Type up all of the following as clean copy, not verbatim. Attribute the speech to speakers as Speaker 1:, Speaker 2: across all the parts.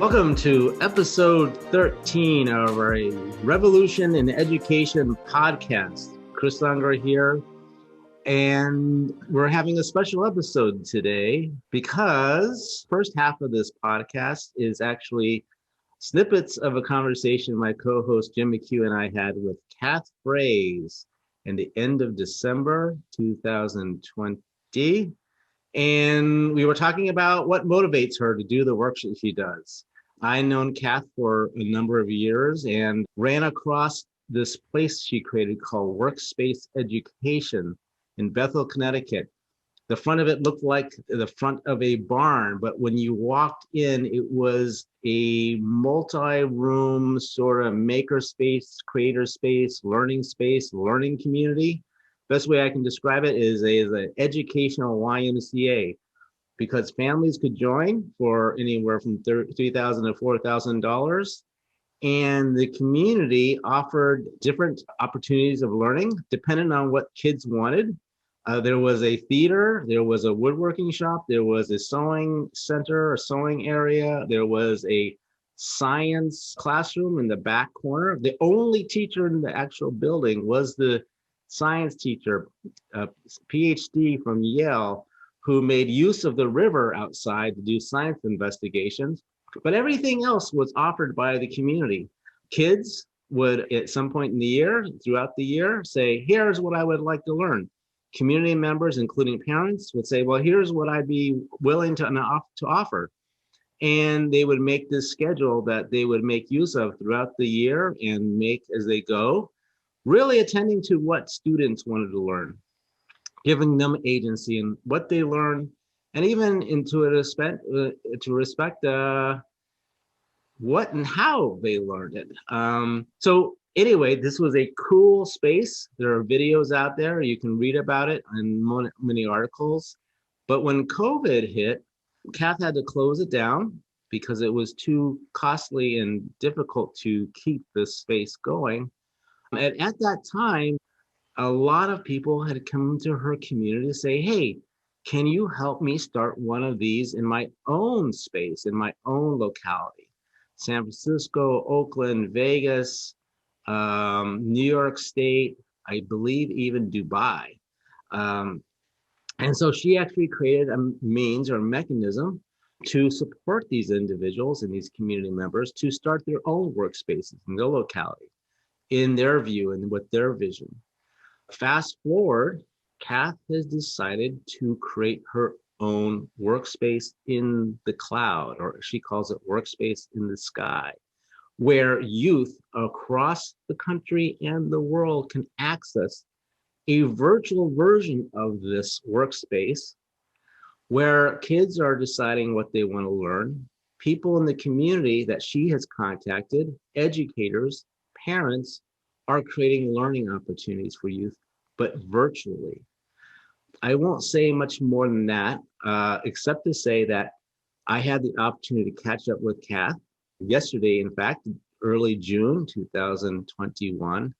Speaker 1: Welcome to episode 13 of our Revolution in Education podcast. Chris Unger here, and we're having a special episode today because first half of this podcast is actually snippets of a conversation my co-host Jim McHugh and I had with Cath Fraise in the end of December 2020. And we were talking about what motivates her to do the work that she does. I've known Cath for a number of years and ran across this place she created called Workspace Education in Bethel, Connecticut. The front of it looked like the front of a barn, but when you walked in, it was a multi-room sort of maker space, creator space, learning community. Best way I can describe it is an educational YMCA, because families could join for anywhere from $3,000 to $4,000. And the community offered different opportunities of learning depending on what kids wanted. There was a theater, there was a woodworking shop, there was a sewing center, a sewing area, there was a science classroom in the back corner. The only teacher in the actual building was the science teacher, a PhD from Yale, who made use of the river outside to do science investigations. But everything else was offered by the community. Kids would, at some point in the year, throughout the year, say, here's what I would like to learn. Community members, including parents, would say, well, here's what I'd be willing to offer. And they would make this schedule that they would make use of throughout the year and make as they go, really attending to what students wanted to learn, giving them agency in what they learn, and even into to respect what and how they learned it. So anyway, this was a cool space. There are videos out there. You can read about it in many articles. But when COVID hit, Cath had to close it down because it was too costly and difficult to keep this space going. And at that time, a lot of people had come to her community to say, hey, can you help me start one of these in my own space, in my own locality? San Francisco, Oakland, Vegas, New York State, I believe even Dubai. And so she actually created a means or a mechanism to support these individuals and these community members to start their own workspaces in their locality, in their view and with their vision. Fast forward, Cath has decided to create her own workspace in the cloud, or she calls it workspace in the sky, where youth across the country and the world can access a virtual version of this workspace where kids are deciding what they want to learn. People in the community that she has contacted, educators, parents, are creating learning opportunities for youth, but virtually. I won't say much more than that, except to say that I had the opportunity to catch up with Cath yesterday, in fact, early June 2021.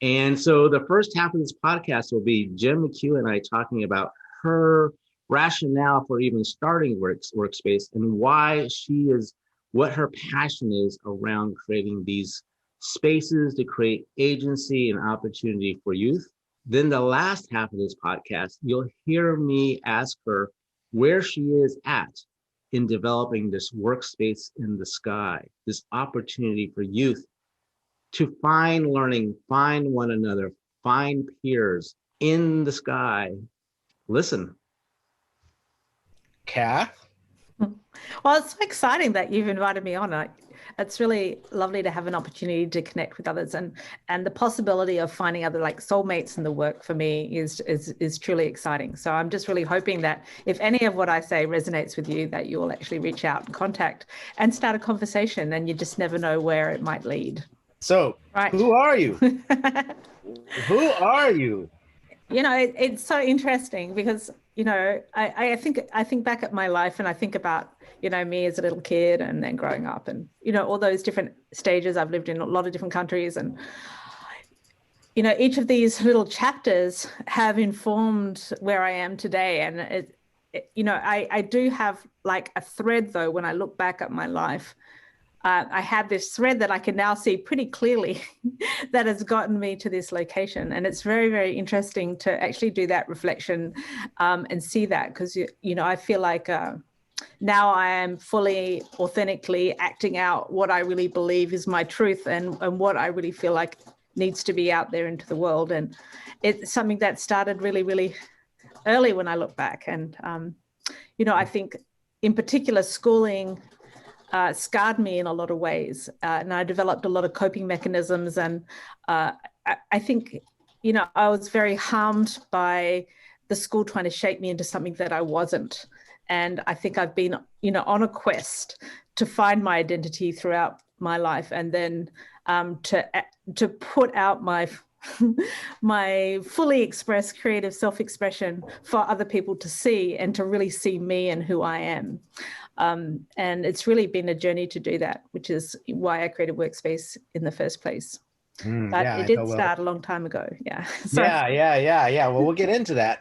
Speaker 1: And so the first half of this podcast will be Jim McHugh and I talking about her rationale for even starting Workspace and why she is, what her passion is around creating these spaces to create agency and opportunity for youth. Then the last half of this podcast, you'll hear me ask her where she is at in developing this workspace in the sky, this opportunity for youth to find learning, find one another, find peers in the sky. Listen.
Speaker 2: Cath?
Speaker 3: Well, it's so exciting that you've invited me on. It's really lovely to have an opportunity to connect with others, and the possibility of finding other like soulmates in the work for me is truly exciting. So I'm just really hoping that if any of what I say resonates with you, that you will actually reach out and contact and start a conversation, and you just never know where it might lead.
Speaker 2: So, right. Who are you? Who are you?
Speaker 3: You know, it's so interesting because, you know, I think back at my life and I think about, you know, me as a little kid and then growing up and, you know, all those different stages. I've lived in a lot of different countries, and, you know, each of these little chapters have informed where I am today. And, you know, I do have like a thread, though, when I look back at my life I have this thread that I can now see pretty clearly that has gotten me to this location. And it's very, very interesting to actually do that reflection and see that, because, you know, I feel like now I am fully, authentically acting out what I really believe is my truth and what I really feel like needs to be out there into the world. And it's something that started really, really early when I look back. And, you know, I think in particular schooling scarred me in a lot of ways. And I developed a lot of coping mechanisms. And I think, you know, I was very harmed by the school trying to shape me into something that I wasn't. And I think I've been, you know, on a quest to find my identity throughout my life, and then to put out my my fully expressed creative self-expression for other people to see, and to really see me and who I am. And it's really been a journey to do that, which is why I created Workspace in the first place. But
Speaker 2: Yeah,
Speaker 3: it did start a long time ago. Yeah. So,
Speaker 2: yeah. Well, we'll get into that.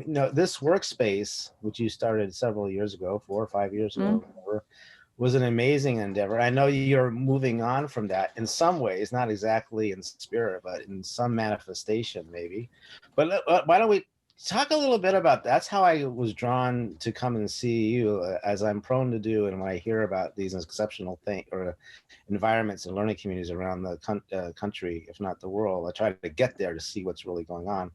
Speaker 2: You know, this Workspace, which you started several years ago, 4 or 5 years ago, whatever, was an amazing endeavor. I know you're moving on from that in some ways, not exactly in spirit, but in some manifestation maybe. But why don't we talk a little bit about that? That's how I was drawn to come and see you, as I'm prone to do. And when I hear about these exceptional things or environments and learning communities around the country, if not the world, I try to get there to see what's really going on.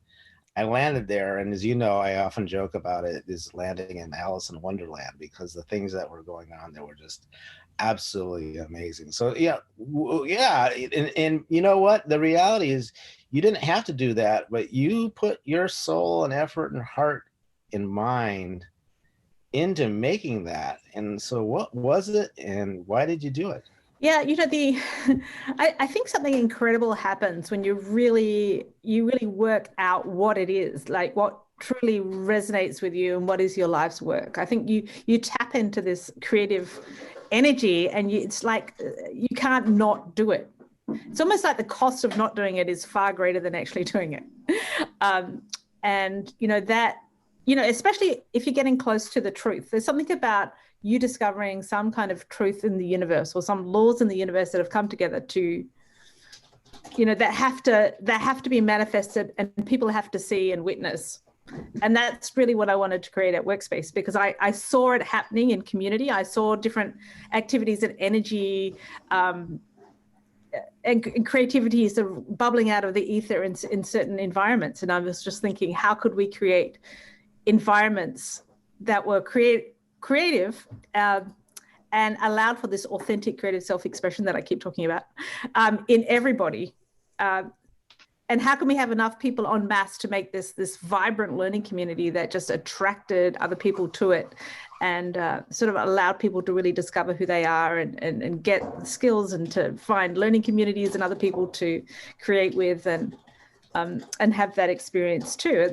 Speaker 2: I landed there, and as you know, I often joke about it, is landing in Alice in Wonderland, because the things that were going on there were just absolutely amazing. So yeah, and you know what? The reality is, you didn't have to do that, but you put your soul and effort and heart and mind into making that. And so what was it, and why did you do it?
Speaker 3: yeah, you know, I think something incredible happens when you really work out what it is, like what truly resonates with you and what is your life's work. I think you tap into this creative energy, and it's like you can't not do it. It's almost like the cost of not doing it is far greater than actually doing it. And you know that, you know, especially if you're getting close to the truth, there's something about you discovering some kind of truth in the universe, or some laws in the universe that have come together to, you know, that have to be manifested, and people have to see and witness. And that's really what I wanted to create at Workspace, because I saw it happening in community. I saw different activities and energy and creativity sort of bubbling out of the ether in certain environments. And I was just thinking, how could we create environments that were creative and allowed for this authentic creative self-expression that I keep talking about in everybody. And how can we have enough people en masse to make this vibrant learning community that just attracted other people to it, and sort of allowed people to really discover who they are and get skills, and to find learning communities and other people to create with, and have that experience too.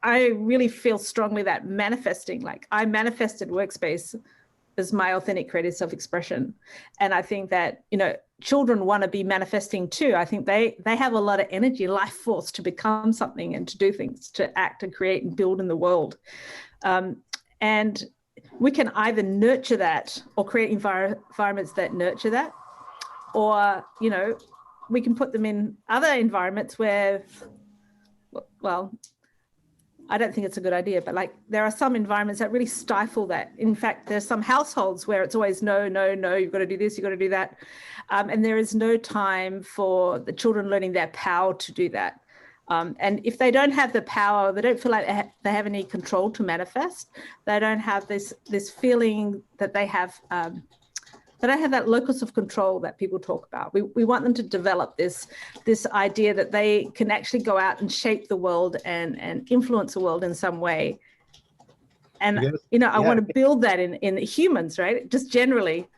Speaker 3: I really feel strongly that manifesting, like I manifested Workspace as my authentic creative self-expression. And I think that, you know, children want to be manifesting too. I think they have a lot of energy, life force to become something and to do things, to act and create and build in the world. And we can either nurture that or create environments that nurture that, or, you know, we can put them in other environments where, well, I don't think it's a good idea, but like there are some environments that really stifle that. In fact, there's some households where it's always no, you've got to do this, you've got to do that. And there is no time for the children learning their power to do that. And if they don't have the power, they don't feel like they have any control to manifest. They don't have this feeling that they have that locus of control that people talk about. We want them to develop this idea that they can actually go out and shape the world and influence the world in some way. And, you know, I want to build that in humans, right? Just generally,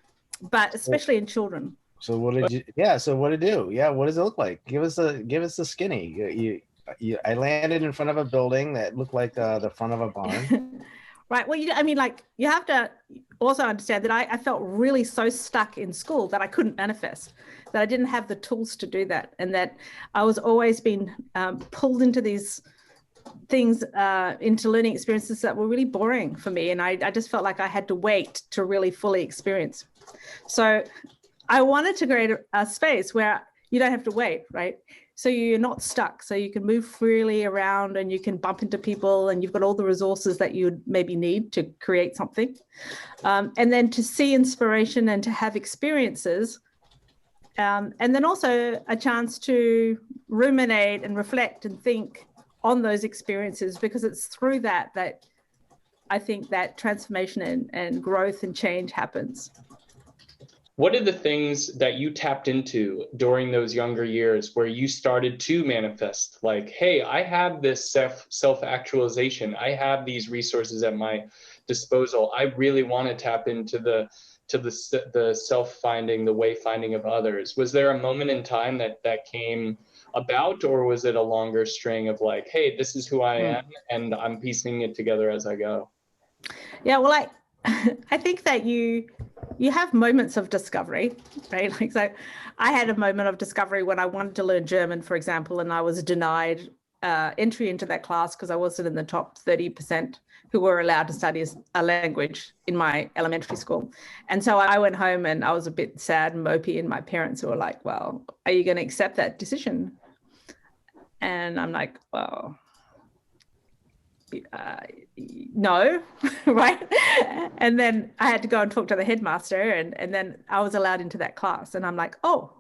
Speaker 3: but especially in children.
Speaker 2: So what did you, so what did it do? Yeah. What does it look like? Give us the skinny. I landed in front of a building that looked like the front of a barn.
Speaker 3: Right. Well, I mean, like, you have to also understand that I felt really so stuck in school that I couldn't manifest, that I didn't have the tools to do that. And that I was always being pulled into these things, into learning experiences that were really boring for me. And I just felt like I had to wait to really fully experience. So I wanted to create a space where you don't have to wait, right? So you're not stuck. So you can move freely around and you can bump into people and you've got all the resources that you would maybe need to create something. And then to see inspiration and to have experiences. And then also a chance to ruminate and reflect and think on those experiences, because it's through that I think that transformation and growth and change happens.
Speaker 4: What are the things that you tapped into during those younger years where you started to manifest, like, hey, I have this self-actualization, I have these resources at my disposal, I really want to tap into the self-finding, the way-finding of others? Was there a moment in time that came about, or was it a longer string of like, hey, this is who I am and I'm piecing it together as I go?
Speaker 3: Yeah, well, I think that you have moments of discovery, right? Like, so I had a moment of discovery when I wanted to learn German, for example, and I was denied entry into that class because I wasn't in the top 30% who were allowed to study a language in my elementary school. And so I went home and I was a bit sad and mopey, and my parents were like, well, are you going to accept that decision? And I'm like, well, no, right? And then I had to go and talk to the headmaster, and then I was allowed into that class. And I'm like, oh,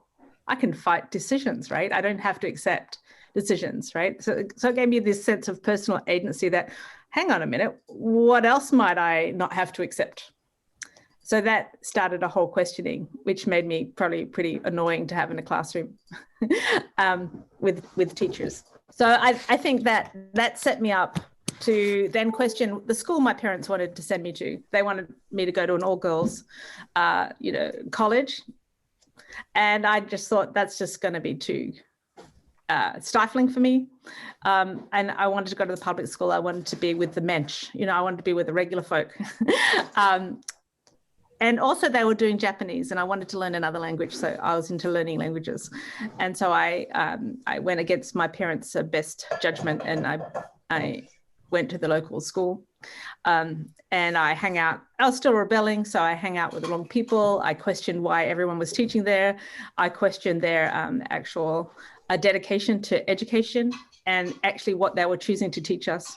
Speaker 3: I can fight decisions, right? I don't have to accept decisions, right? So it gave me this sense of personal agency that, hang on a minute, what else might I not have to accept? So that started a whole questioning, which made me probably pretty annoying to have in a classroom with teachers. So I think that set me up to then question the school my parents wanted to send me to. They wanted me to go to an all-girls, college. And I just thought that's just going to be too stifling for me. And I wanted to go to the public school. I wanted to be with the mensch, I wanted to be with the regular folk. And also they were doing Japanese, and I wanted to learn another language. So I was into learning languages. And so I went against my parents' best judgment, and I went to the local school, and I hang out. I was still rebelling, so I hang out with the wrong people. I questioned why everyone was teaching there. I questioned their actual dedication to education and actually what they were choosing to teach us.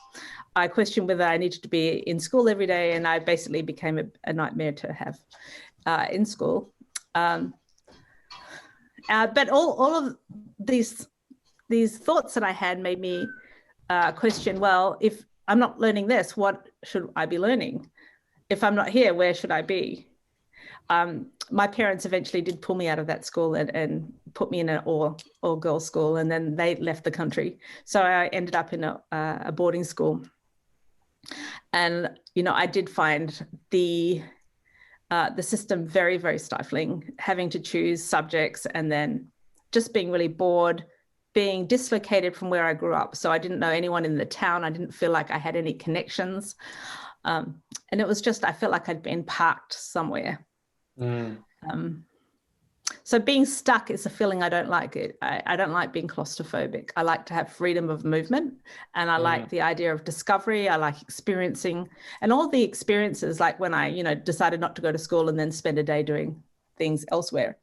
Speaker 3: I questioned whether I needed to be in school every day, and I basically became a nightmare to have in school. But all of these thoughts that I had made me question, well, if I'm not learning this, what should I be learning? If I'm not here, where should I be? My parents eventually did pull me out of that school and put me in an all-girls school, and then they left the country. So I ended up in a boarding school. And, I did find the system very, very stifling, having to choose subjects and then just being really bored, being dislocated from where I grew up. So I didn't know anyone in the town. I didn't feel like I had any connections. And it was just, I felt like I'd been parked somewhere. So being stuck is a feeling I don't like. I don't like being claustrophobic. I like to have freedom of movement, and I like the idea of discovery. I like experiencing, and all the experiences, like when I, decided not to go to school and then spend a day doing things elsewhere.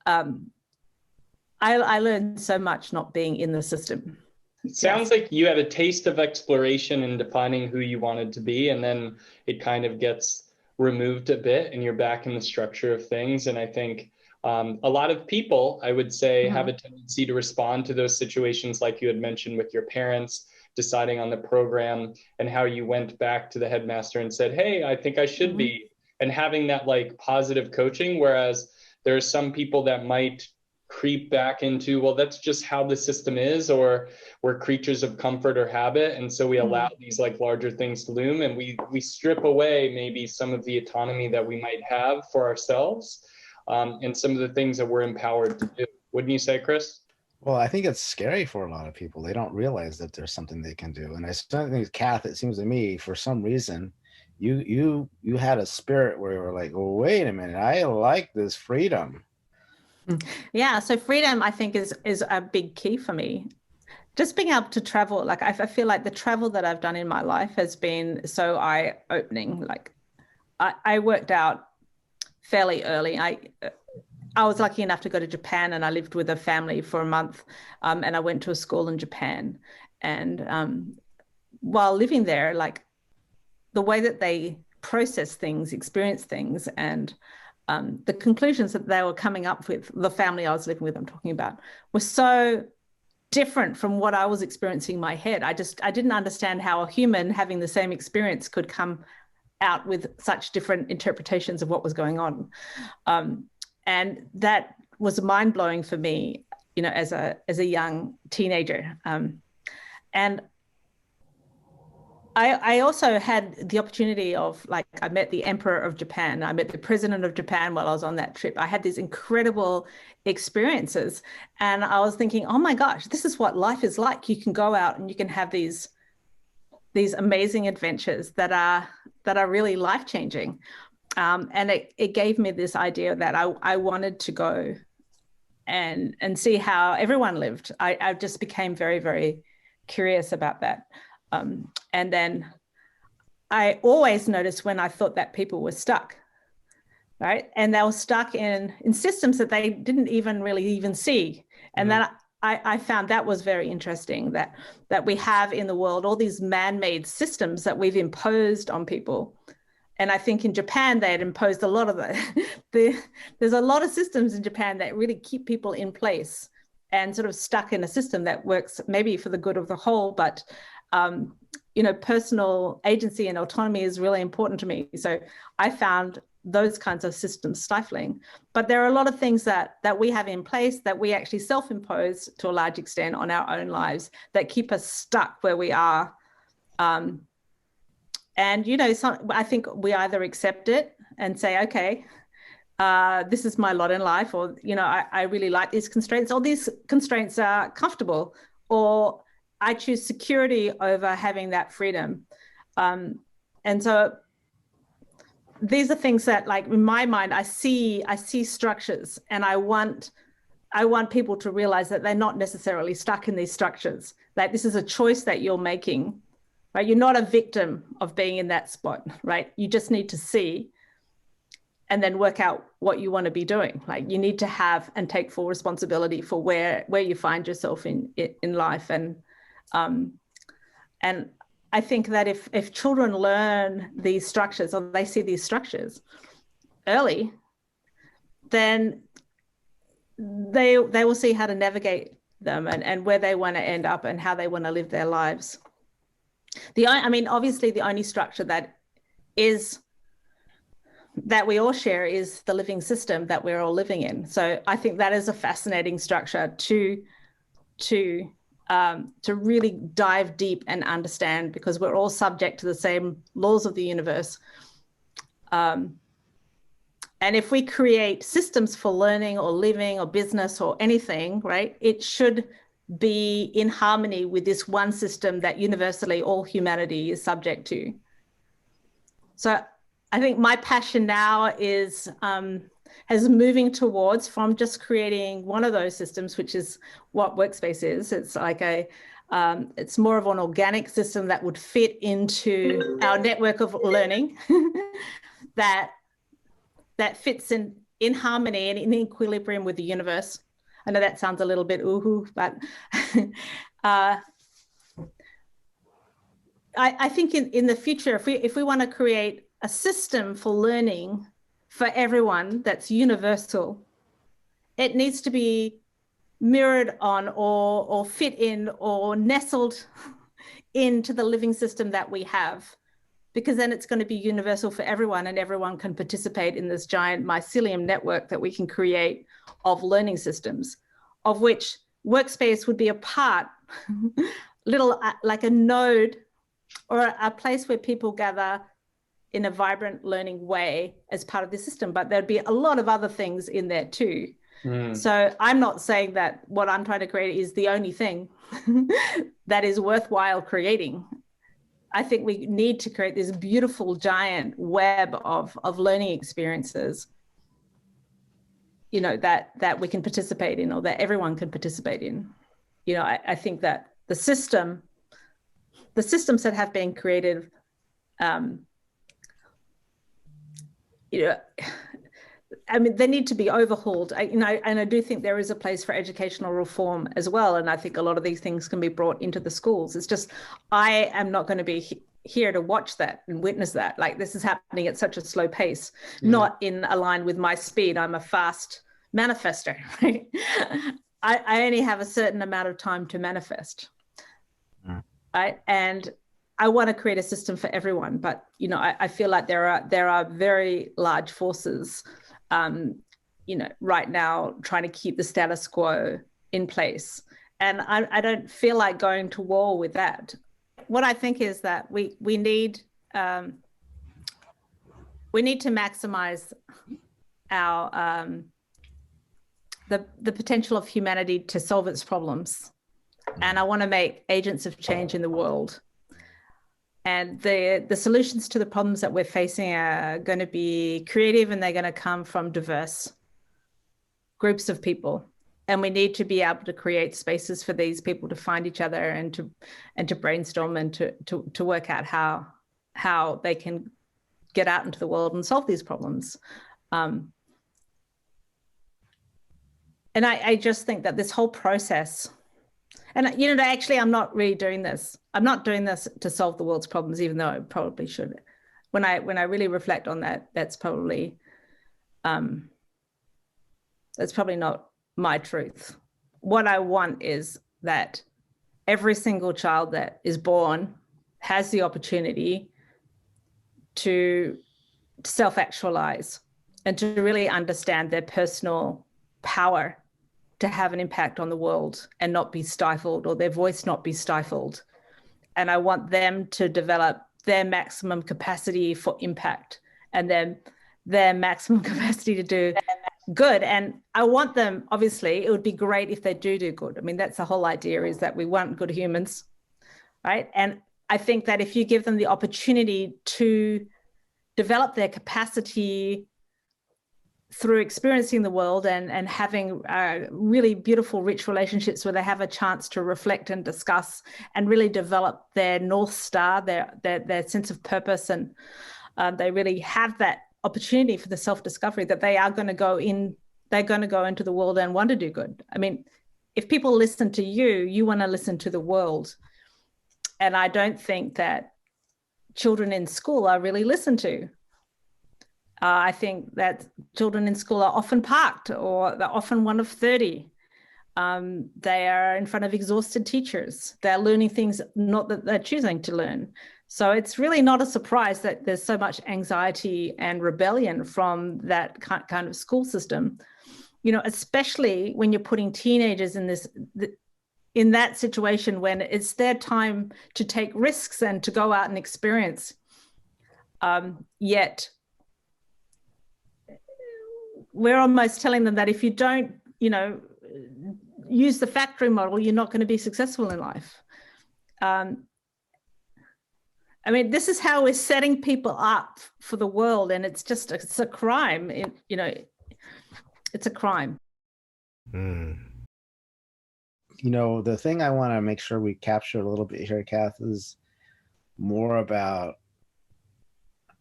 Speaker 3: I learned so much not being in the system.
Speaker 4: It sounds like you had a taste of exploration in defining who you wanted to be, and then it kind of gets removed a bit and you're back in the structure of things. And I think a lot of people, I would say, have a tendency to respond to those situations like you had mentioned with your parents deciding on the program, and how you went back to the headmaster and said, hey, I think I should be, and having that like positive coaching. Whereas there are some people that might creep back into, well, that's just how the system is, or we're creatures of comfort or habit. And so we allow these like larger things to loom, and we strip away maybe some of the autonomy that we might have for ourselves, and some of the things that we're empowered to do. Wouldn't you say, Chris?
Speaker 2: Well, I think it's scary for a lot of people. They don't realize that there's something they can do. And I certainly think, Cath, it seems to me, for some reason, you had a spirit where you were like, oh, wait a minute, I like this freedom.
Speaker 3: Yeah, so freedom, I think, is a big key for me. Just being able to travel, like I feel like the travel that I've done in my life has been so eye-opening. Like I worked out fairly early. I was lucky enough to go to Japan, and I lived with a family for a month, and I went to a school in Japan. And while living there, like the way that they process things, experience things, and the conclusions that they were coming up with, the family I was living with, I'm talking about, were so different from what I was experiencing in my head. I didn't understand how a human having the same experience could come out with such different interpretations of what was going on. And that was mind-blowing for me, you know, as a young teenager. And I also had the opportunity of, like, I met the Emperor of Japan. I met the President of Japan while I was on that trip. I had these incredible experiences, and I was thinking, oh my gosh, this is what life is like. You can go out and you can have these amazing adventures that are really life-changing. And it gave me this idea that I wanted to go and see how everyone lived. I just became very, very curious about that. And then I always noticed when I thought that people were stuck, right? And they were stuck in systems that they didn't even see. And then I found that was very interesting, that we have in the world all these man-made systems that we've imposed on people. And I think in Japan, they had imposed a lot of there's a lot of systems in Japan that really keep people in place and sort of stuck in a system that works maybe for the good of the whole, but you know, personal agency and autonomy is really important to me. So I found those kinds of systems stifling. But there are a lot of things that we have in place that we actually self-impose to a large extent on our own lives that keep us stuck where we are. And, you know, I think we either accept it and say, okay, this is my lot in life, or, you know, I really like these constraints, or these constraints are comfortable, or I choose security over having that freedom. And so these are things that, like, in my mind, I see structures, and I want people to realize that they're not necessarily stuck in these structures, that this is a choice that you're making, right? You're not a victim of being in that spot, right? You just need to see and then work out what you want to be doing. Like, you need to have and take full responsibility for where you find yourself in life. And I think that if children learn these structures, or they see these structures early, then they will see how to navigate them and where they want to end up and how they want to live their lives. I mean, obviously, the only structure that we all share is the living system that we're all living in. So I think that is a fascinating structure to really dive deep and understand, because we're all subject to the same laws of the universe. And if we create systems for learning or living or business or anything, right, it should be in harmony with this one system that universally all humanity is subject to. So I think my passion now is moving towards, from just creating one of those systems, which is what Workspace is. It's like it's more of an organic system that would fit into our network of learning that fits in harmony and in equilibrium with the universe. I know that sounds a little bit ooh-hoo, but I think in the future, if we want to create a system for learning for everyone that's universal, it needs to be mirrored on or fit in or nestled into the living system that we have, because then it's going to be universal for everyone, and everyone can participate in this giant mycelium network that we can create of learning systems, of which Workspace would be a part, little like a node or a place where people gather in a vibrant learning way as part of the system. But there'd be a lot of other things in there too. So I'm not saying that what I'm trying to create is the only thing that is worthwhile creating. I think we need to create this beautiful giant web of learning experiences, you know, that we can participate in, or that everyone can participate in. You know, I think that the systems that have been created, you know, I mean, they need to be overhauled. And I do think there is a place for educational reform as well. And I think a lot of these things can be brought into the schools. It's just, I am not going to be here to watch that and witness that. Like, this is happening at such a slow pace, not in line with my speed. I'm a fast manifester, right? I only have a certain amount of time to manifest, right? And I want to create a system for everyone, but I feel like there are very large forces, right now trying to keep the status quo in place, and I don't feel like going to war with that. What I think is that we need to maximize our the potential of humanity to solve its problems, and I want to make agents of change in the world. And the solutions to the problems that we're facing are going to be creative, and they're going to come from diverse groups of people. And we need to be able to create spaces for these people to find each other and to brainstorm and to work out how they can get out into the world and solve these problems. And I just think that this whole process, and actually, I'm not really doing this. I'm not doing this to solve the world's problems, even though I probably should. When I really reflect on that, that's probably not my truth. What I want is that every single child that is born has the opportunity to self-actualize and to really understand their personal power to have an impact on the world and not be stifled, or their voice not be stifled. And I want them to develop their maximum capacity for impact, and then their maximum capacity to do good. And I want them, obviously, it would be great if they do good. I mean, that's the whole idea, is that we want good humans, right? And I think that if you give them the opportunity to develop their capacity through experiencing the world and having really beautiful, rich relationships where they have a chance to reflect and discuss and really develop their North Star, their sense of purpose, and they really have that opportunity for the self-discovery that they are going to go in, they're going to go into the world and want to do good. I mean, if people listen to you, you want to listen to the world. And I don't think that children in school are really listened to. I think that children in school are often parked, or they're often one of 30. They are in front of exhausted teachers. They're learning things not that they're choosing to learn. So it's really not a surprise that there's so much anxiety and rebellion from that kind of school system, especially when you're putting teenagers in that situation when it's their time to take risks and to go out and experience. Yet we're almost telling them that if you don't, use the factory model, you're not going to be successful in life. I mean, this is how we're setting people up for the world, and it's a crime. It's a crime.
Speaker 2: The thing I want to make sure we capture a little bit here, Cath, is more about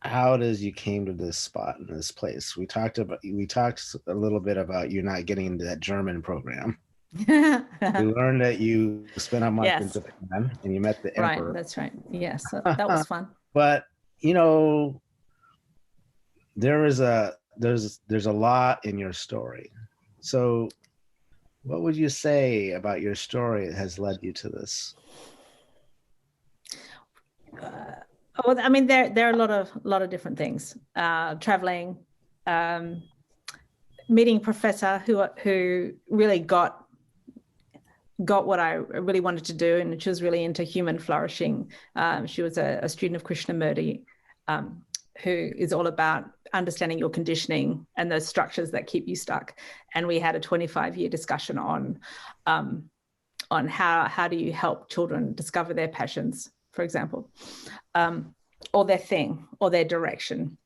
Speaker 2: how it is you came to this spot in this place. We talked a little bit about you not getting into that German program. We learned that you spent a month in Japan and you met the emperor.
Speaker 3: Right, that's right. Yes, that was fun.
Speaker 2: But there's a lot in your story. So what would you say about your story that has led you to this?
Speaker 3: Well, I mean, there are a lot of different things. Traveling, meeting a professor who really got what I really wanted to do, and she was really into human flourishing. She was a student of Krishnamurti, who is all about understanding your conditioning and those structures that keep you stuck. And we had a 25-year discussion on how do you help children discover their passions, for example, or their thing, or their direction.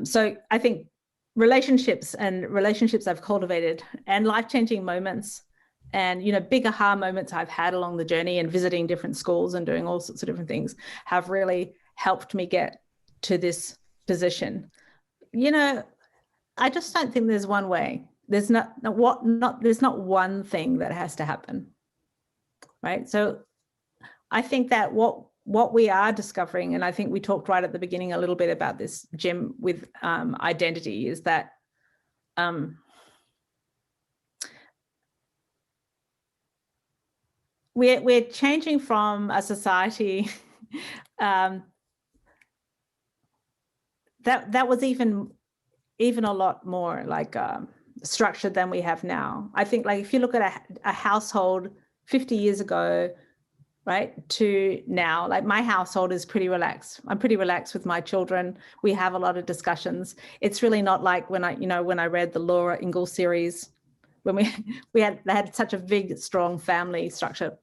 Speaker 3: So I think relationships I've cultivated, and life-changing moments, and big aha moments I've had along the journey, and visiting different schools and doing all sorts of different things, have really helped me get to this position. I just don't think there's one way. There's there's not one thing that has to happen, right? So I think that what we are discovering, and I think we talked right at the beginning a little bit about this, Jim, with identity, is that we're changing from a society that was even a lot more like structured than we have now. I think, like, if you look at a household 50 years ago, right, to now, like, my household is pretty relaxed. I'm pretty relaxed with my children. We have a lot of discussions. It's really not like when I read the Laura Ingalls series, when they had such a big, strong family structure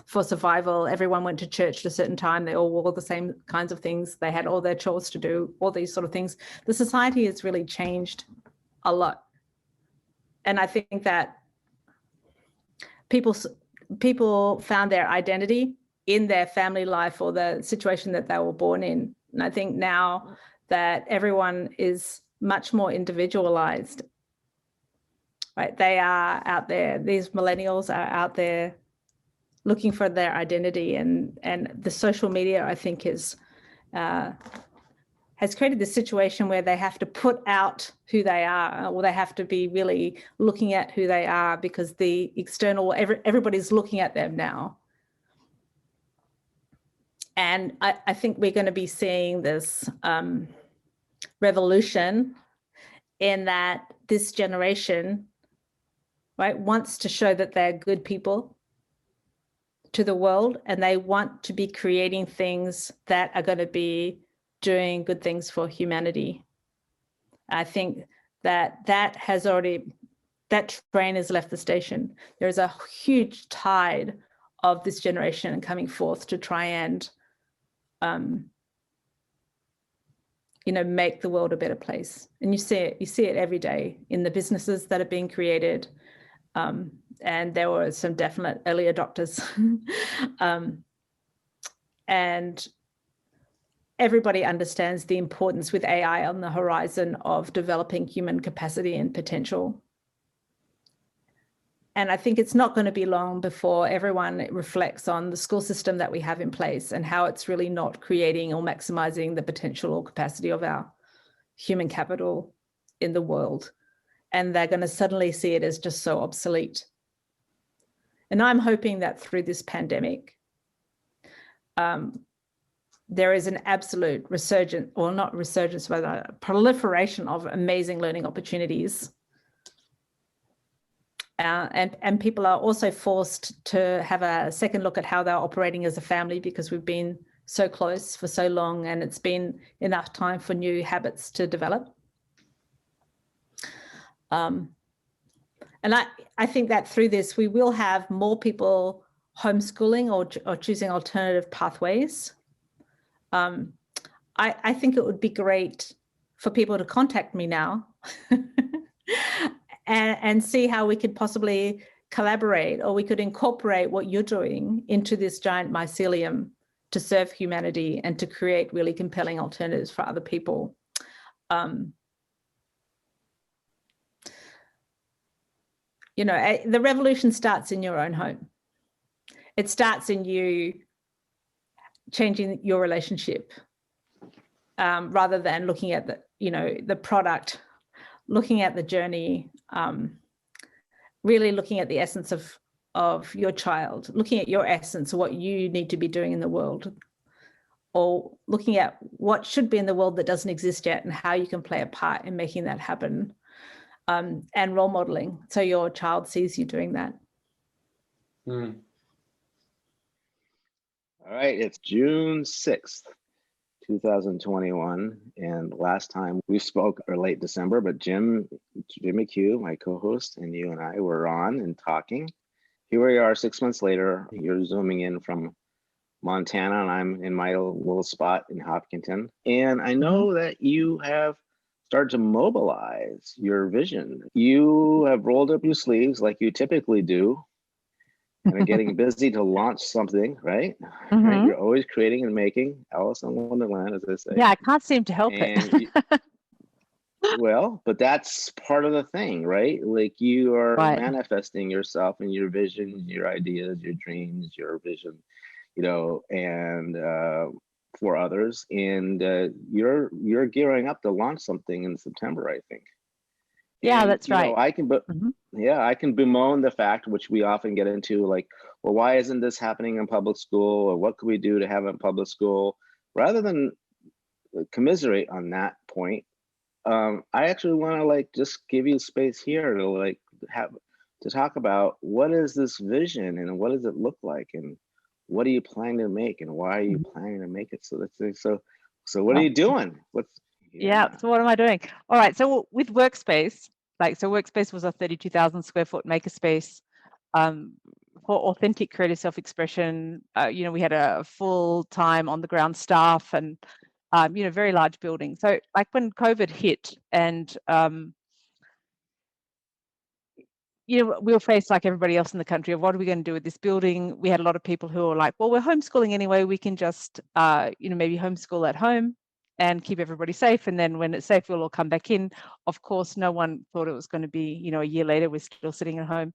Speaker 3: for survival. Everyone went to church at a certain time. They all wore the same kinds of things. They had all their chores to do, all these sort of things. The society has really changed a lot. And I think that people found their identity in their family life or the situation that they were born in. And I think now that everyone is much more individualized, right? They are out there, these millennials are out there looking for their identity, and the social media, I think, has created this situation where they have to put out who they are, or they have to be really looking at who they are, because the external, everybody's looking at them now. And I think we're going to be seeing this revolution in that this generation, right, wants to show that they're good people to the world, and they want to be creating things that are going to be doing good things for humanity. I think that train has left the station. There's a huge tide of this generation coming forth to try and make the world a better place. And you see it every day in the businesses that are being created. And there were some definite early adopters. And everybody understands the importance with AI on the horizon of developing human capacity and potential. And I think it's not going to be long before everyone reflects on the school system that we have in place and how it's really not creating or maximizing the potential or capacity of our human capital in the world. And they're going to suddenly see it as just so obsolete. And I'm hoping that through this pandemic, there is an absolute resurgence, or not resurgence, but a proliferation of amazing learning opportunities. And people are also forced to have a second look at how they're operating as a family, because we've been so close for so long, and it's been enough time for new habits to develop. And I think that through this, we will have more people homeschooling or choosing alternative pathways. I think it would be great for people to contact me now and see how we could possibly collaborate, or we could incorporate what you're doing into this giant mycelium to serve humanity and to create really compelling alternatives for other people. The revolution starts in your own home. It starts in you changing your relationship, rather than looking at the product, looking at the journey, really looking at the essence of your child, looking at your essence, what you need to be doing in the world, or looking at what should be in the world that doesn't exist yet and how you can play a part in making that happen. And role modeling, so your child sees you doing that.
Speaker 2: All right, it's June 6th, 2021, and last time we spoke, or late December, but Jim McHugh, my co-host, and you and I were on and talking. Here we are 6 months later. You're zooming in from Montana, and I'm in my little spot in Hopkinton. And I know that you have started to mobilize your vision. You have rolled up your sleeves like you typically do, and are getting busy to launch something, right? Right? You're always creating and making. Alice in Wonderland, as they say.
Speaker 5: Yeah, I can't seem to help it. Well, but that's part of the thing, right? Like you are
Speaker 6: Right.
Speaker 5: manifesting yourself and your visions, your ideas, your dreams, your vision, and for others. And you're gearing up to launch something in September, I think.
Speaker 6: Yeah,
Speaker 5: And
Speaker 6: that's right.
Speaker 5: I can, but yeah, I can bemoan the fact, which we often get into, like, well, why isn't this happening in public school, or what can we do to have it in public school, rather than commiserate on that point. I actually want to like just give you space here to like have to talk about what is this vision and what does it look like and what are you planning to make and why are you planning to make it? So what are you doing?
Speaker 6: Yeah. So what am I doing? All right. So with Workspace, Workspace was a 32,000 square foot makerspace for authentic creative self-expression. We had a full-time on-the-ground staff and very large building. So like when COVID hit and we were faced like everybody else in the country of what are we going to do with this building? We had a lot of people who were like, well, we're homeschooling anyway. We can just, maybe homeschool at home and keep everybody safe. And then when it's safe, we'll all come back in. Of course, no one thought it was going to be, a year later, we're still sitting at home.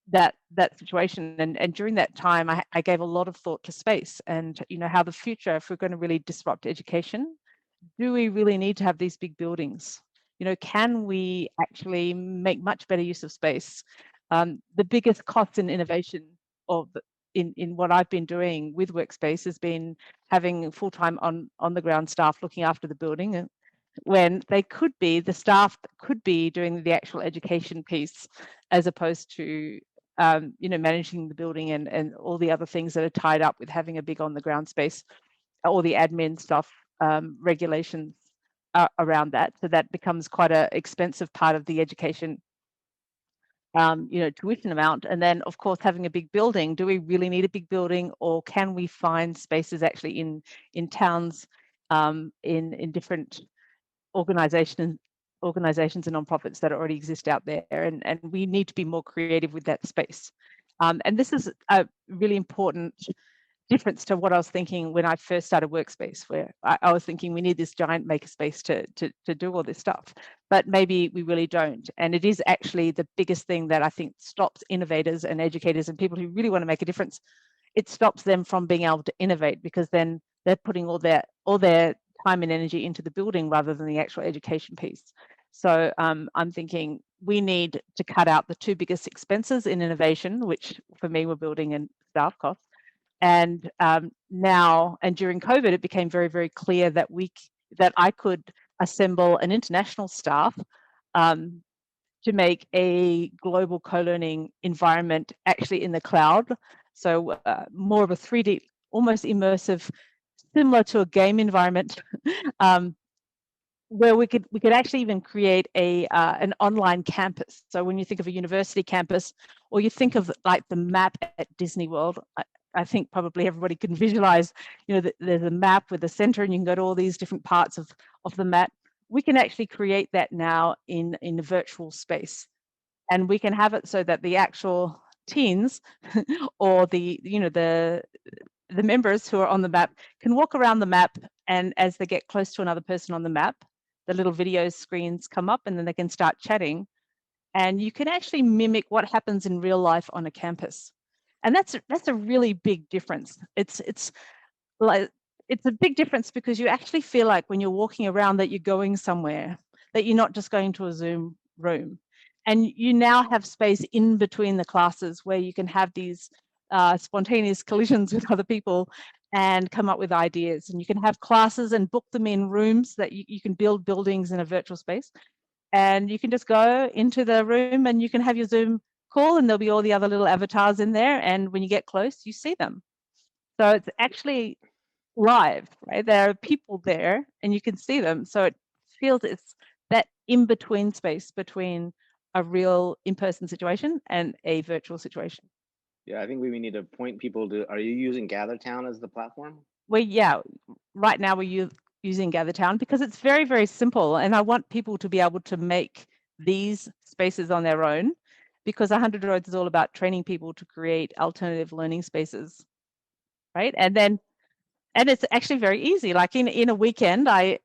Speaker 6: That situation. And during that time, I gave a lot of thought to space and, how the future, if we're going to really disrupt education, do we really need to have these big buildings? Can we actually make much better use of space? The biggest cost in innovation in what I've been doing with Workspace has been having full-time on the ground staff looking after the building when the staff could be doing the actual education piece as opposed to managing the building and all the other things that are tied up with having a big on the ground space, all the admin stuff, regulations around that. So that becomes quite an expensive part of the education, tuition amount. And then, of course, having a big building. Do we really need a big building, or can we find spaces actually in towns, in different organizations and nonprofits that already exist out there? And we need to be more creative with that space. And this is a really important difference to what I was thinking when I first started Workspace, where I was thinking we need this giant makerspace to do all this stuff, but maybe we really don't. And it is actually the biggest thing that I think stops innovators and educators and people who really want to make a difference. It stops them from being able to innovate because then they're putting all their time and energy into the building rather than the actual education piece. So I'm thinking we need to cut out the two biggest expenses in innovation, which for me were building and staff costs. And now, and during COVID, it became very, very clear that I could assemble an international staff to make a global co-learning environment actually in the cloud. So more of a 3D, almost immersive, similar to a game environment, where we could actually even create an online campus. So when you think of a university campus, or you think of like the map at Disney World, I think probably everybody can visualize, that there's a map with a center and you can go to all these different parts of the map. We can actually create that now in a virtual space. And we can have it so that the actual teens or the members who are on the map can walk around the map, and as they get close to another person on the map, the little video screens come up and then they can start chatting. And you can actually mimic what happens in real life on a campus. And that's a really big difference. It's a big difference because you actually feel like when you're walking around that you're going somewhere, that you're not just going to a Zoom room. And you now have space in between the classes where you can have these spontaneous collisions with other people and come up with ideas. And you can have classes and book them in rooms that you can build buildings in a virtual space. And you can just go into the room and you can have your Zoom call and there'll be all the other little avatars in there. And when you get close, you see them. So it's actually live, right? There are people there and you can see them. So it feels it's that in-between space between a real in-person situation and a virtual situation.
Speaker 5: Yeah, I think we need to point people to, are you using GatherTown as the platform?
Speaker 6: Right now we're using GatherTown because it's very, very simple. And I want people to be able to make these spaces on their own, because 100 Roads is all about training people to create alternative learning spaces, right? And And it's actually very easy. Like in a weekend, I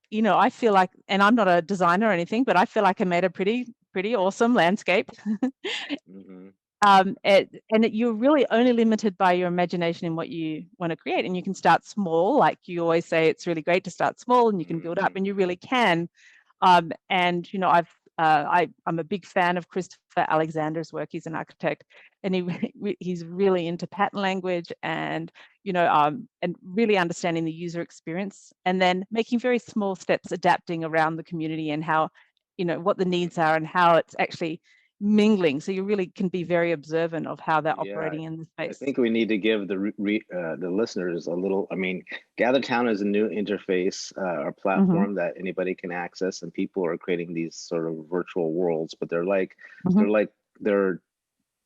Speaker 6: feel like, and I'm not a designer or anything, but I feel like I made a pretty awesome landscape.
Speaker 5: Mm-hmm.
Speaker 6: You're really only limited by your imagination in what you want to create. And you can start small. Like you always say, it's really great to start small and you can build up, and you really can. And I'm a big fan of Christopher Alexander's work. He's an architect, and he's really into pattern language and and really understanding the user experience, and then making very small steps, adapting around the community and how what the needs are and how it's actually mingling. So you really can be very observant of how they're operating in the space.
Speaker 5: I think we need to give the listeners a little. I mean, GatherTown is a new interface or platform that anybody can access, and people are creating these sort of virtual worlds. But they're like they're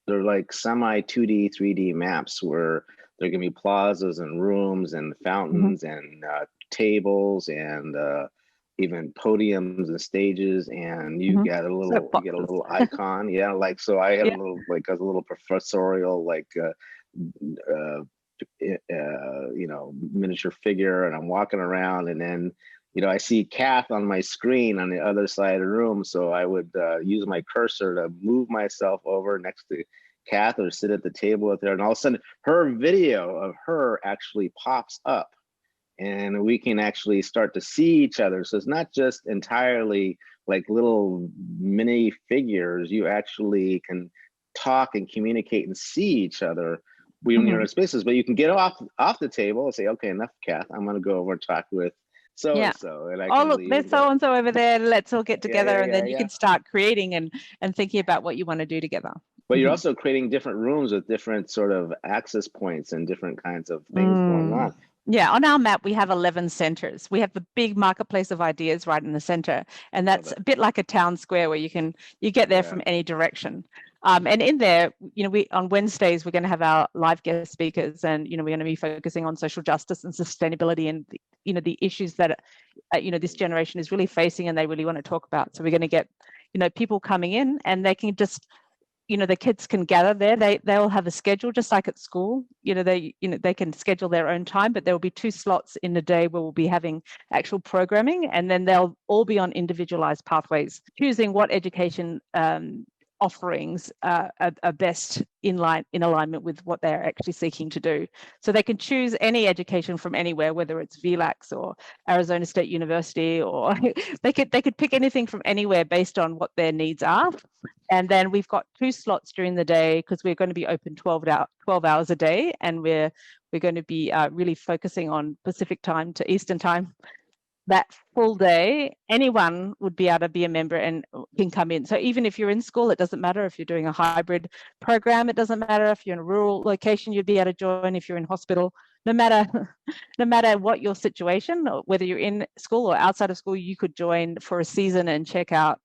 Speaker 5: like semi 2D, 3D maps where there can be plazas and rooms and fountains and tables and even podiums and stages, and you get a little icon. Yeah, like so I had a little like a little professorial like miniature figure, and I'm walking around, and then I see Cath on my screen on the other side of the room, so I would use my cursor to move myself over next to Cath or sit at the table with her, and all of a sudden her video of her actually pops up, and we can actually start to see each other. So it's not just entirely like little mini figures. You actually can talk and communicate and see each other when you're in spaces, but you can get off the table and say, okay, enough, Cath. I'm going to go over and talk with so-and-so. And I can
Speaker 6: look, there's so-and-so over there. Let's all get together. And then you can start creating and thinking about what you want to do together.
Speaker 5: But you're also creating different rooms with different sort of access points and different kinds of things going on.
Speaker 6: Yeah, on our map, we have 11 centers. We have the big marketplace of ideas right in the center. And that's a bit like a town square where you get there from any direction. And in there, we on Wednesdays, we're going to have our live guest speakers, and, we're going to be focusing on social justice and sustainability and, the issues that, this generation is really facing and they really want to talk about. So we're going to get, people coming in, and they can just, the kids can gather there. They all have a schedule, just like at school. They can schedule their own time, but there will be 2 slots in the day where we'll be having actual programming, and then they'll all be on individualized pathways, choosing what education offerings are best in alignment with what they're actually seeking to do. So they can choose any education from anywhere, whether it's VLAX or Arizona State University, or they could pick anything from anywhere based on what their needs are. And then we've got 2 slots during the day, because we're going to be open 12 hours a day, and we're going to be really focusing on Pacific time to Eastern time. That full day, anyone would be able to be a member and can come in. So even if you're in school, it doesn't matter. If you're doing a hybrid program, it doesn't matter. If you're in a rural location, you'd be able to join. If you're in hospital, no matter what your situation, or whether you're in school or outside of school, you could join for a season and check out,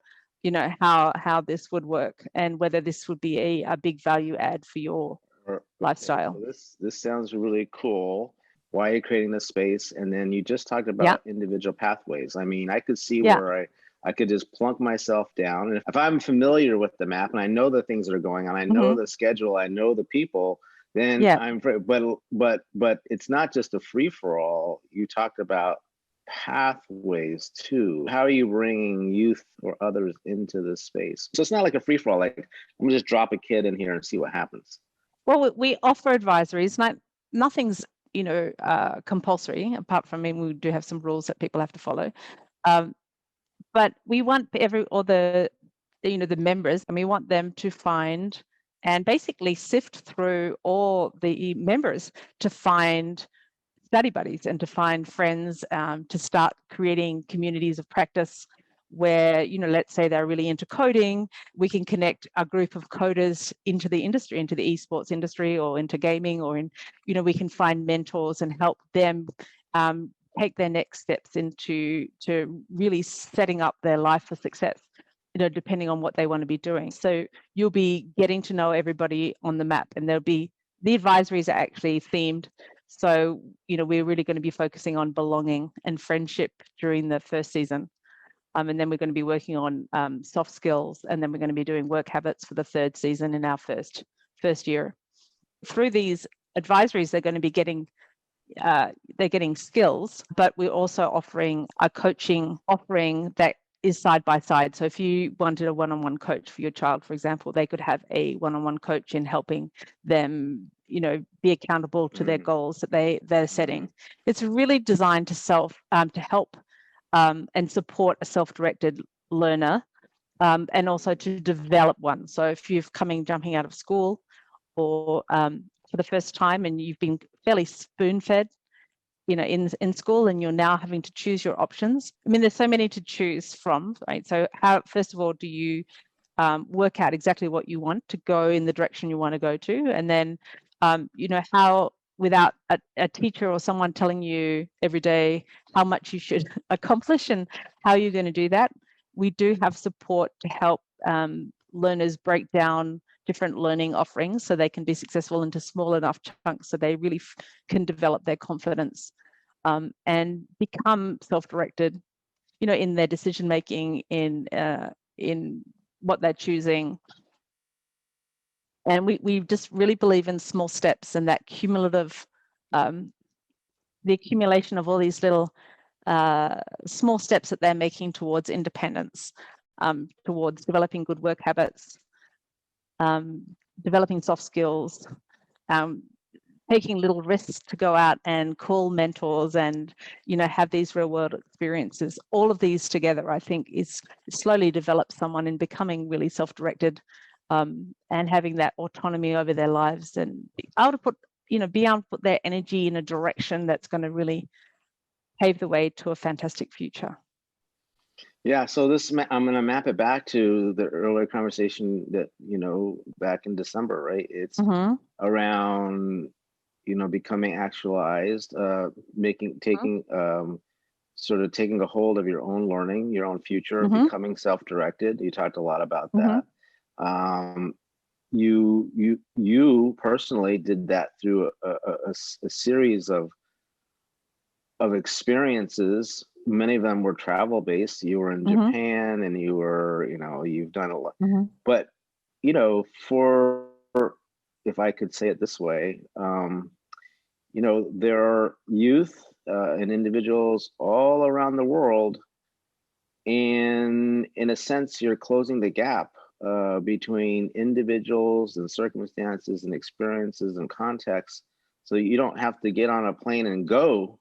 Speaker 6: how this would work and whether this would be a big value add for your lifestyle.
Speaker 5: So this sounds really cool. Why are you creating this space? And then you just talked about individual pathways. I mean, I could see where I could just plunk myself down. And if I'm familiar with the map and I know the things that are going on, I know the schedule, I know the people, then but it's not just a free for all. You talked about pathways too. How are you bringing youth or others into this space? So it's not like a free for all, like I'm gonna just drop a kid in here and see what happens.
Speaker 6: Well, we offer advisories. Nothing's compulsory, apart from, we do have some rules that people have to follow, but we want the members, and we want them to find and basically sift through all the members to find study buddies and to find friends, to start creating communities of practice where, let's say they're really into coding, we can connect a group of coders into the industry, into the esports industry, or into gaming, or we can find mentors and help them take their next steps into really setting up their life for success, depending on what they want to be doing. So you'll be getting to know everybody on the map, and the advisories are actually themed. So, we're really going to be focusing on belonging and friendship during the first season. And then we're going to be working on soft skills, and then we're going to be doing work habits for the 3rd season in our first year. Through these advisories, they're going to be getting they're getting skills, but we're also offering a coaching offering that is side by side. So if you wanted a one-on-one coach for your child, for example, they could have a one-on-one coach in helping them, be accountable to their goals that they're setting. It's really designed to help and support a self-directed learner, and also to develop one. So if you've jumping out of school, or for the first time, and you've been fairly spoon-fed, in school, and you're now having to choose your options. I mean, there's so many to choose from, right? So how, first of all, do you work out exactly what you want to go in the direction you want to go to? And then, how, without a teacher or someone telling you every day how much you should accomplish and how you're going to do that, we do have support to help learners break down different learning offerings so they can be successful into small enough chunks so they really can develop their confidence and become self-directed, in their decision making, in what they're choosing. And we just really believe in small steps, and that cumulative, the accumulation of all these little small steps that they're making towards independence, towards developing good work habits, developing soft skills, taking little risks to go out and call mentors and, have these real world experiences. All of these together, I think, is slowly develop someone in becoming really self-directed, and having that autonomy over their lives, and be able to put their energy in a direction that's going to really pave the way to a fantastic future.
Speaker 5: Yeah, so I'm going to map it back to the earlier conversation that, back in December, right? It's around, becoming actualized, taking a hold of your own learning, your own future, becoming self-directed. You talked a lot about that. You personally did that through a series of experiences. Many of them were travel based. You were in Japan, and you were, you've done a lot. But, if I could say it this way, there are youth and individuals all around the world, and in a sense, you're closing the gap between individuals and circumstances and experiences and contexts. So you don't have to get on a plane and go.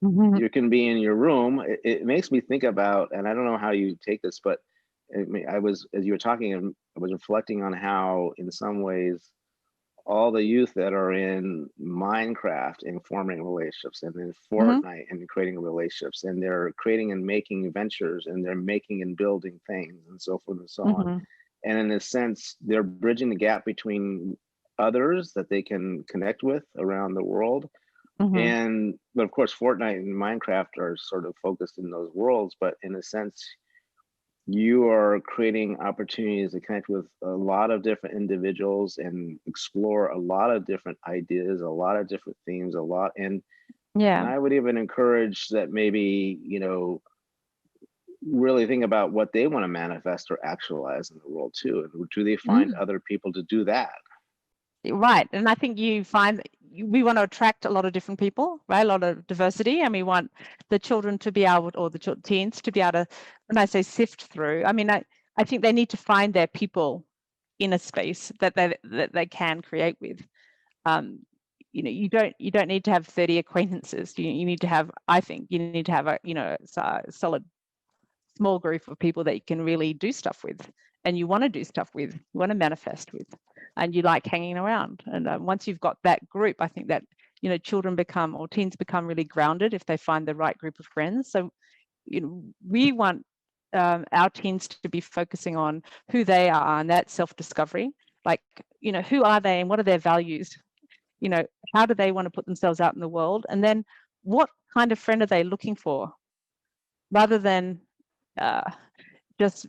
Speaker 5: You can be in your room. It makes me think about, and I don't know how you take this, but as you were talking, I was reflecting on how, in some ways, all the youth that are in Minecraft and forming relationships, and in Fortnite and creating relationships, and they're creating and making ventures, and they're making and building things, and so forth and so on. And in a sense, they're bridging the gap between others that they can connect with around the world. But of course, Fortnite and Minecraft are sort of focused in those worlds, but in a sense, you are creating opportunities to connect with a lot of different individuals and explore a lot of different ideas, a lot of different themes, and I would even encourage that maybe, really think about what they want to manifest or actualize in the world too. And do they find other people to do that?
Speaker 6: Right. And I think you find we want to attract a lot of different people, right? A lot of diversity. And we want the children to be able, or the teens to be able to, when I say sift through, I mean, I think they need to find their people in a space that they can create with. You don't need to have 30 acquaintances. You need to have, I think, you need to have a solid small group of people that you can really do stuff with, and you want to do stuff with, you want to manifest with, and you like hanging around. And once you've got that group, I think that children become, or teens become, really grounded if they find the right group of friends. So we want our teens to be focusing on who they are, and that self-discovery, like who are they and what are their values, how do they want to put themselves out in the world, and then what kind of friend are they looking for, rather than just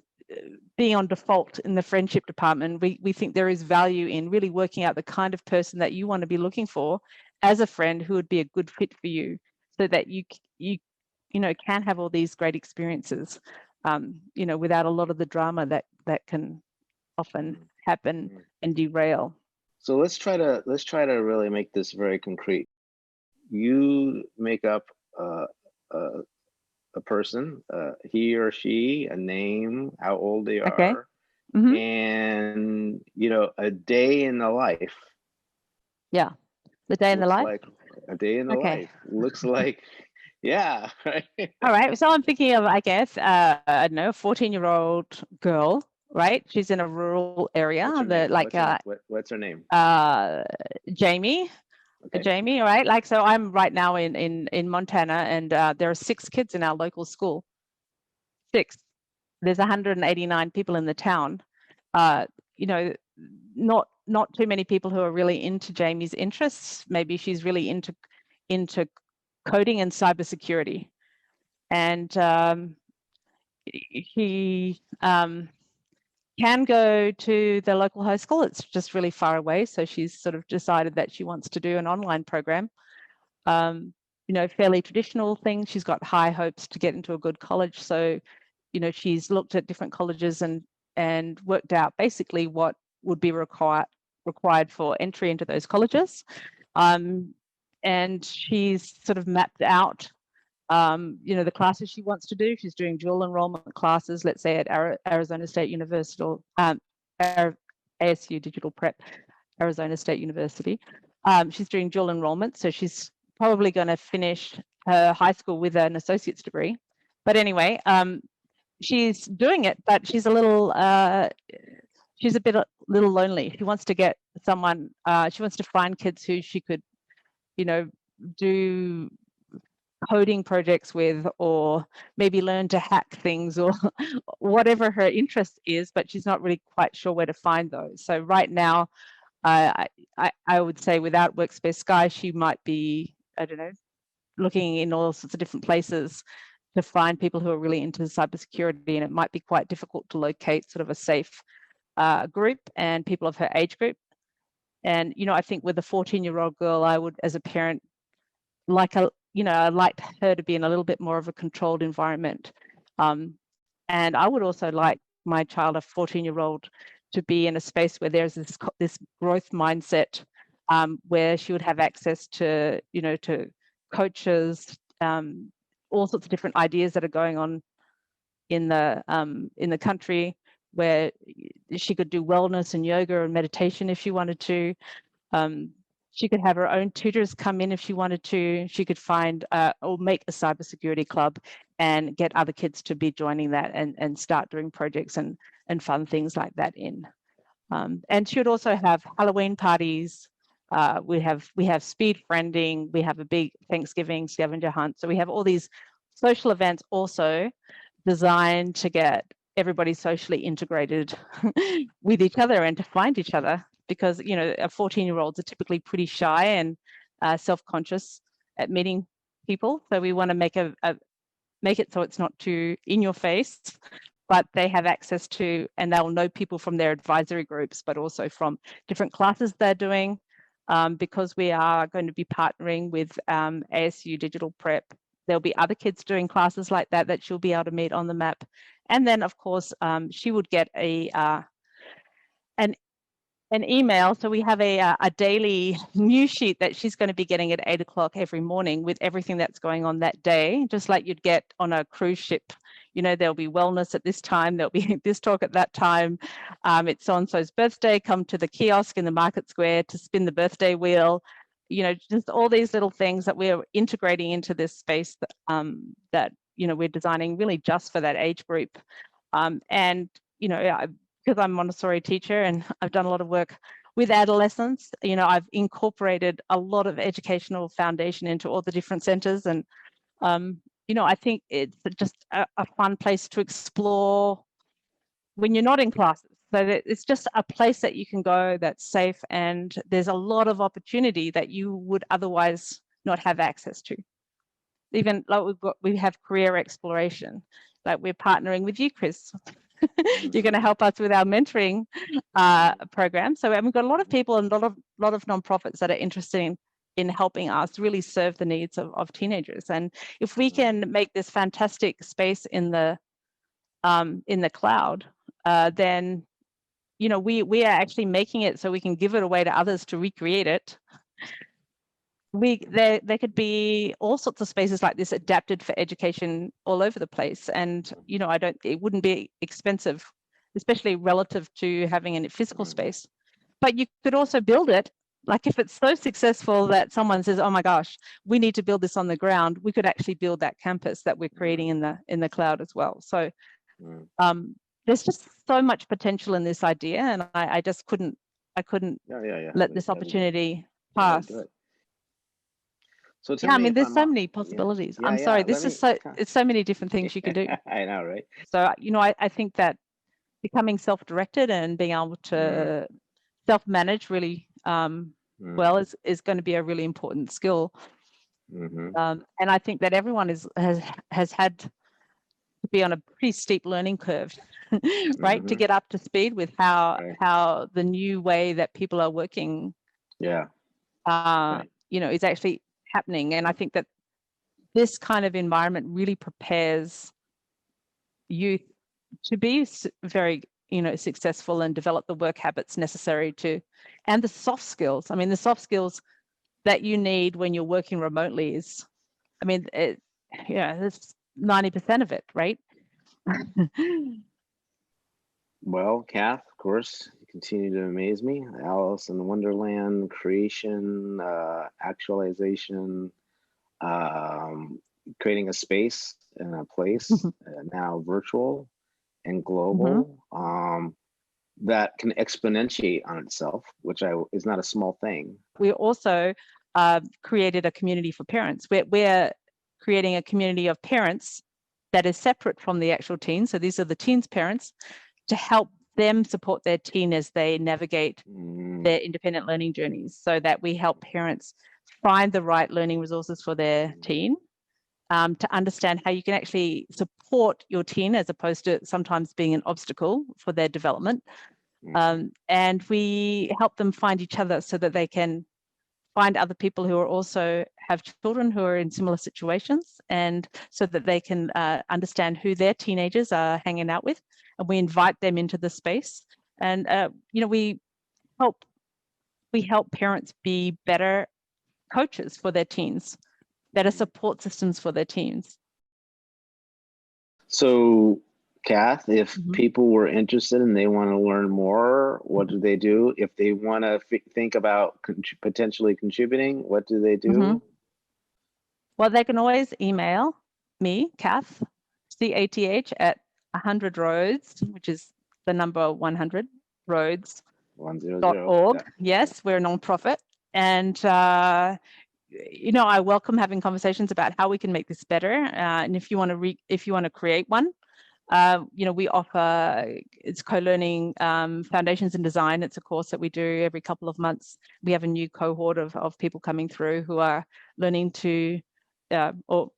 Speaker 6: being on default in the friendship department. We think there is value in really working out the kind of person that you want to be looking for as a friend, who would be a good fit for you, so that you can have all these great experiences, without a lot of the drama that can often happen and derail.
Speaker 5: So let's try to really make this very concrete. you make up a person, he or she, a name, how old they
Speaker 6: Okay.
Speaker 5: are, and a day in the life.
Speaker 6: Yeah. The day in the
Speaker 5: Looks
Speaker 6: life.
Speaker 5: like a day in the
Speaker 6: Okay.
Speaker 5: life. Looks like, yeah. Right?
Speaker 6: All right. So I'm thinking of, I guess, I don't know, a 14-year-old girl, right? She's in a rural area.
Speaker 5: What's her name?
Speaker 6: Jamie.
Speaker 5: Okay.
Speaker 6: Jamie, all right. Like, so I'm right now in Montana, and there are 6 kids in our local school. 6. There's 189 people in the town. Not too many people who are really into Jamie's interests. Maybe she's really into coding and cybersecurity, and he can go to the local high school. It's just really far away, so she's sort of decided that she wants to do an online program. Fairly traditional thing. She's got high hopes to get into a good college, so she's looked at different colleges and worked out basically what would be required for entry into those colleges. And she's sort of mapped out the classes she wants to do. She's doing dual enrollment classes, let's say at Arizona State University, ASU Digital Prep, Arizona State University. She's doing dual enrollment, so she's probably going to finish her high school with an associate's degree. But anyway, she's doing it, but she's a little lonely. She wants to get someone, she wants to find kids who she could, do coding projects with, or maybe learn to hack things, or whatever her interest is, but she's not really quite sure where to find those. So right now, I would say without Workspace Sky, she might be, I don't know, looking in all sorts of different places to find people who are really into cybersecurity, and it might be quite difficult to locate sort of a safe group and people of her age group. And I think with a 14-year-old girl, I would, as a parent, I'd like her to be in a little bit more of a controlled environment. And I would also like my child, a 14-year-old, to be in a space where there's this growth mindset, where she would have access to, to coaches, all sorts of different ideas that are going on in the country, where she could do wellness and yoga and meditation if she wanted to. She could have her own tutors come in if she wanted to. She could find or make a cybersecurity club and get other kids to be joining that and start doing projects and fun things like that in. And she would also have Halloween parties. We have speed friending. We have a big Thanksgiving scavenger hunt. So we have all these social events also designed to get everybody socially integrated with each other and to find each other. Because a 14-year-olds are typically pretty shy and self-conscious at meeting people. So we want to make it so it's not too in your face, but they have access to, and they'll know people from their advisory groups, but also from different classes they're doing. Because we are going to be partnering with ASU Digital Prep, there'll be other kids doing classes like that she'll be able to meet on the map. And then, of course, she would get an email. So we have a daily news sheet that she's going to be getting at 8 o'clock every morning with everything that's going on that day, just like you'd get on a cruise ship. There'll be wellness at this time, there'll be this talk at that time. It's so-and-so's birthday, come to the kiosk in the market square to spin the birthday wheel. Just all these little things that we're integrating into this space that we're designing really just for that age group. And because I'm a Montessori teacher and I've done a lot of work with adolescents, I've incorporated a lot of educational foundation into all the different centers. And, I think it's just a fun place to explore when you're not in classes. So that it's just a place that you can go that's safe, and there's a lot of opportunity that you would otherwise not have access to. Even like we have career exploration, like we're partnering with you, Chris. You're going to help us with our mentoring program. So we've got a lot of people and a lot of nonprofits that are interested in helping us really serve the needs of teenagers. And if we can make this fantastic space in the cloud, then we are actually making it so we can give it away to others to recreate it. there could be all sorts of spaces like this adapted for education all over the place. And, you know, it wouldn't be expensive, especially relative to having a physical space. But you could also build it. Like if it's so successful that someone says, oh my gosh, we need to build this on the ground, we could actually build that campus that we're creating in the cloud as well. So there's just so much potential in this idea, and I just couldn't let this opportunity pass.
Speaker 5: So
Speaker 6: I mean, there's so many possibilities. I'm sorry, it's so many different things you can do.
Speaker 5: I know, right?
Speaker 6: So, you know, I think that becoming self-directed and being able to self-manage really well is going to be a really important skill. And I think that everyone has had to be on a pretty steep learning curve, right, to get up to speed with how the new way that people are working, you know, is actually happening. And I think that this kind of environment really prepares youth to be very, you know, successful and develop the work habits necessary and the soft skills. I mean, the soft skills that you need when you're working remotely is, I mean, that's 90% of it, right?
Speaker 5: Well, Cath, of course, you continue to amaze me. Alice in Wonderland, creation, actualization, creating a space and a place, now virtual and global, that can exponentiate on itself, which is not a small thing.
Speaker 6: We also created a community for parents. We're creating a community of parents that is separate from the actual teens. So these are the teens' parents, to help them support their teen as they navigate their independent learning journeys, so that we help parents find the right learning resources for their teen, to understand how you can actually support your teen as opposed to sometimes being an obstacle for their development. And we help them find each other so that they can find other people who are also have children who are in similar situations, and so that they can understand who their teenagers are hanging out with, and we invite them into the space. And you know, we help parents be better coaches for their teens, better support systems for their teens.
Speaker 5: So, Cath, if people were interested and they want to learn more, what do they do? If they want to think about potentially contributing, what do they do?
Speaker 6: Well, they can always email me, Cath, CATH, at 100 Roads, which is the number 100 Roads.org. Yes, we're a nonprofit. And you know, I welcome having conversations about how we can make this better. And if you want to create one, you know, we offer, it's co-learning foundations in design. It's a course that we do every couple of months. We have a new cohort of people coming through who are learning to or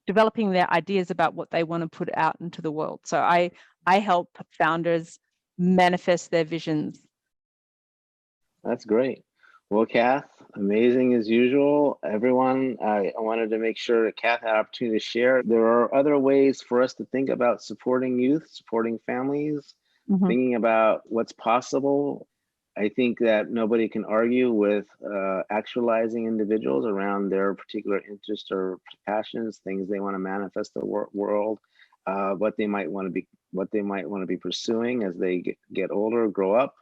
Speaker 6: developing their ideas about what they want to put out into the world. So I help founders manifest their visions.
Speaker 5: That's great. Well, Cath, amazing as usual. Everyone, I wanted to make sure that Cath had an opportunity to share. There are other ways for us to think about supporting youth, supporting families, thinking about what's possible. I think that nobody can argue with actualizing individuals around their particular interests or passions, things they want to manifest the world, what they might want to be pursuing as they get older, grow up.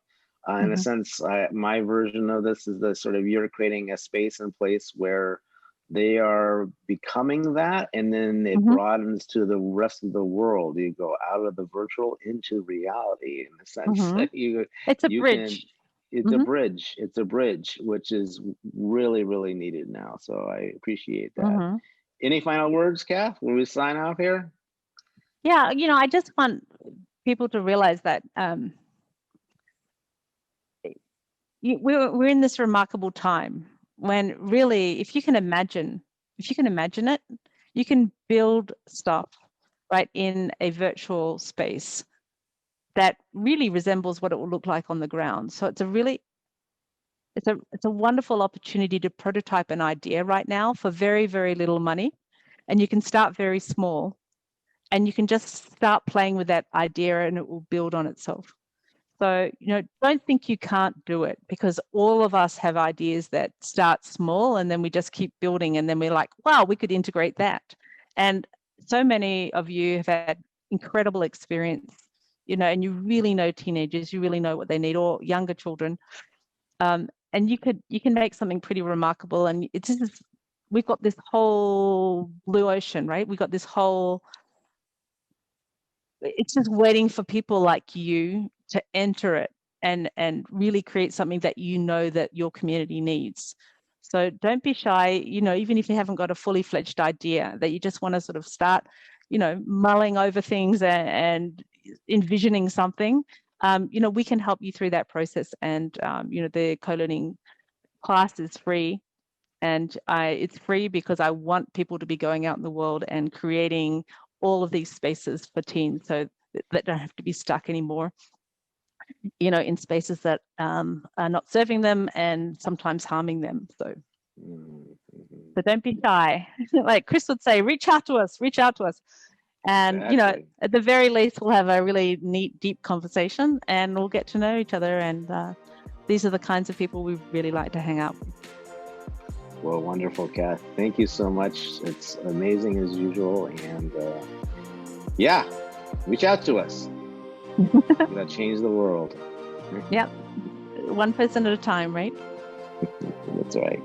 Speaker 5: In a sense, my version of this is the sort of, you're creating a space and place where they are becoming that, and then it broadens to the rest of the world. You go out of the virtual into reality, in a sense.
Speaker 6: It's a bridge.
Speaker 5: It's a bridge, which is really, really needed now. So I appreciate that. Any final words, Cath, when we sign off here?
Speaker 6: Yeah, you know, I just want people to realize that we're in this remarkable time when really, if you can imagine it, you can build stuff right in a virtual space that really resembles what it will look like on the ground. So it's a wonderful opportunity to prototype an idea right now for very, very little money. And you can start very small, and you can just start playing with that idea and it will build on itself. So, don't think you can't do it, because all of us have ideas that start small and then we just keep building, and then we're like, wow, we could integrate that. And so many of you have had incredible experience, and you really know teenagers, you really know what they need, or younger children. And you can make something pretty remarkable. And we've got this whole blue ocean, right? We've got this whole, it's just waiting for people like you to enter it and really create something that that your community needs. So don't be shy, even if you haven't got a fully fledged idea, that you just want to sort of start, mulling over things and envisioning something. We can help you through that process. And, the co-learning class is free. And it's free because I want people to be going out in the world and creating all of these spaces for teens, so that don't have to be stuck anymore, in spaces that are not serving them and sometimes harming them. So don't be shy. Like Chris would say, reach out to us. And,
Speaker 5: Exactly.
Speaker 6: at the very least, we'll have a really neat, deep conversation, and we'll get to know each other. And these are the kinds of people we really like to hang out with.
Speaker 5: Well, wonderful, Cath. Thank you so much. It's amazing as usual. And reach out to us. We're gonna change the world.
Speaker 6: Yep. One person at a time, right?
Speaker 5: That's right.